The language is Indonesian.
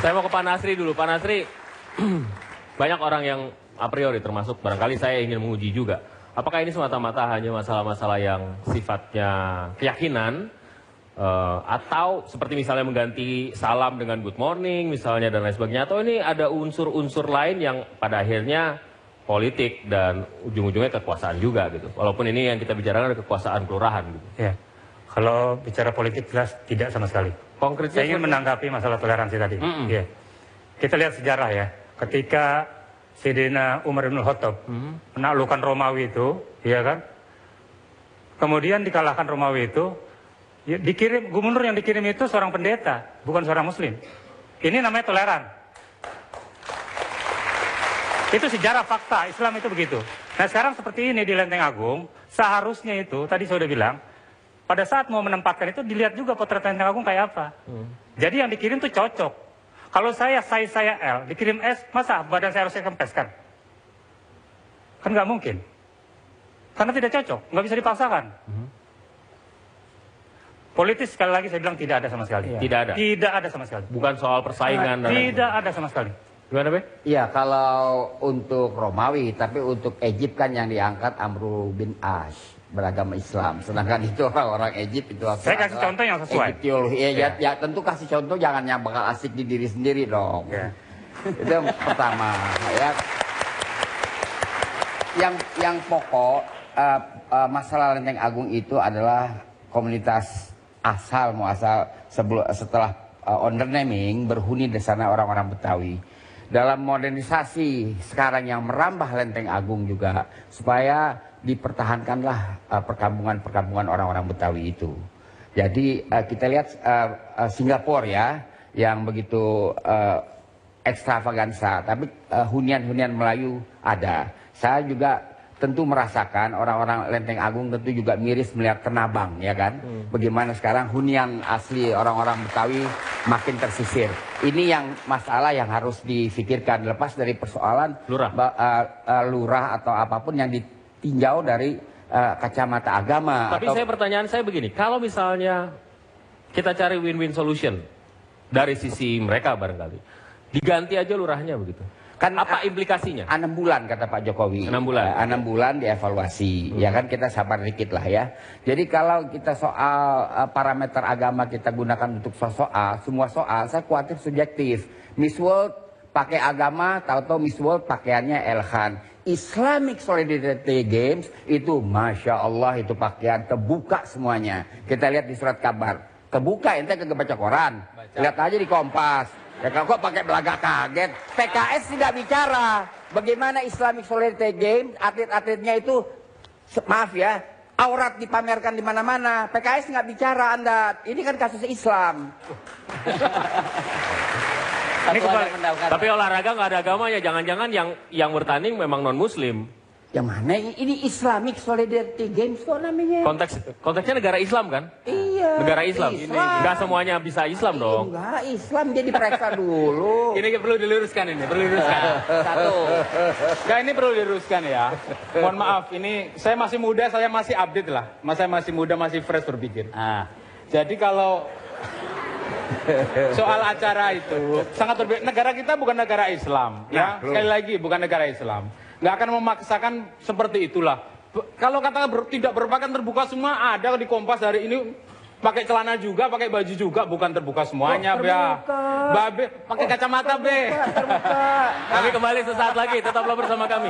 Saya mau ke Pak Nasri dulu. Pak Nasri, banyak orang yang a priori termasuk barangkali saya ingin menguji juga. Apakah ini semata-mata hanya masalah-masalah yang sifatnya keyakinan, atau seperti misalnya mengganti salam dengan good morning misalnya dan lain sebagainya, atau ini ada unsur-unsur lain yang pada akhirnya politik dan ujung-ujungnya kekuasaan juga gitu. Walaupun ini yang kita bicarakan adalah kekuasaan kelurahan gitu. Ya, kalau bicara politik jelas tidak sama sekali. Konkretnya saya ingin menanggapi masalah toleransi tadi. Ya. Kita lihat sejarah ya, ketika Sayyidina Umar bin Khattab menaklukkan Romawi itu, ya kan? Kemudian dikalahkan Romawi itu, ya, gubernur yang dikirim itu seorang pendeta, bukan seorang muslim. Ini namanya toleran. Itu sejarah fakta, Islam itu begitu. Nah sekarang seperti ini di Lenteng Agung, seharusnya itu, tadi saya sudah bilang, pada saat mau menempatkan itu dilihat juga potret Lenteng Agung kayak apa. Jadi yang dikirim tuh cocok. Kalau saya L, dikirim S, masa badan saya harus saya kempeskan? Kan nggak mungkin. Karena tidak cocok, nggak bisa dipaksakan. Politis sekali lagi saya bilang tidak ada sama sekali. Tidak ada? Tidak ada sama sekali. Bukan soal persaingan? Tidak ada sama sekali. Gimana, Be? Iya, kalau untuk Romawi, tapi untuk Egypt kan yang diangkat Amru bin As, beragama Islam. Sedangkan itu orang-orang Egypt itu... Saya kasih contoh yang sesuai. Ya, tentu kasih contoh, jangan yang bakal asik di diri sendiri dong. Ya. Itu yang pertama. Ya. Yang pokok, masalah Lenteng Agung itu adalah komunitas asal setelah undernaming berhuni di sana orang-orang Betawi. Dalam modernisasi sekarang yang merambah Lenteng Agung juga supaya dipertahankanlah perkampungan-perkampungan orang-orang Betawi itu. Jadi kita lihat Singapura ya yang begitu ekstravaganza, tapi hunian-hunian Melayu ada. Saya juga tentu merasakan orang-orang Lenteng Agung tentu juga miris melihat Tenabang ya kan. Bagaimana sekarang hunian asli orang-orang Betawi makin tersisir. Ini yang masalah yang harus difikirkan lepas dari persoalan lurah atau apapun yang ditinjau dari kacamata agama. Tapi pertanyaan saya begini, kalau misalnya kita cari win-win solution dari sisi mereka barangkali, diganti aja lurahnya begitu. Kan apa implikasinya? 6 bulan kata Pak Jokowi. 6 bulan. 6 bulan dievaluasi. Ya kan kita sabar dikit lah ya. Jadi kalau kita soal parameter agama kita gunakan untuk semua soal, saya khawatir subjektif. Miss World pakai agama, tahu-tahu Miss World pakaiannya Elkhan. Islamic Solidarity Games itu Masya Allah itu pakaian terbuka semuanya. Kita lihat di surat kabar. Terbuka, ente kagak baca koran. Lihat aja di Kompas. Ya kalau kok pakai belaga kaget, PKS tidak bicara bagaimana Islamic Solidarity Games, atlet-atletnya itu, maaf ya, aurat dipamerkan di mana-mana. PKS nggak bicara Anda, ini kan kasus Islam. Tapi olahraga nggak ada agamanya, jangan-jangan yang bertanding memang non-muslim. Yang mana? Ini Islamic Solidarity Games kok namanya? Konteksnya negara Islam kan? Iya. Negara Islam. Nggak semuanya bisa Islam dong. Enggak, Islam jadi periksa dulu. Ini perlu diluruskan ini, perlu diluruskan. Satu. Enggak, ini perlu diluruskan ya. Mohon maaf, ini saya masih muda, saya masih update lah. Saya masih muda, masih fresh berpikir. Jadi kalau soal acara itu sangat berbeda. Negara kita bukan negara Islam, ya. Sekali lagi bukan negara Islam. Nggak akan memaksakan seperti itulah. Kalau kata tidak berpakaian terbuka semua ada di Kompas hari ini pakai celana juga, pakai baju juga, bukan terbuka semuanya, ya. Babe, pakai kacamata, Be. Kami kembali sesaat lagi, tetaplah bersama kami.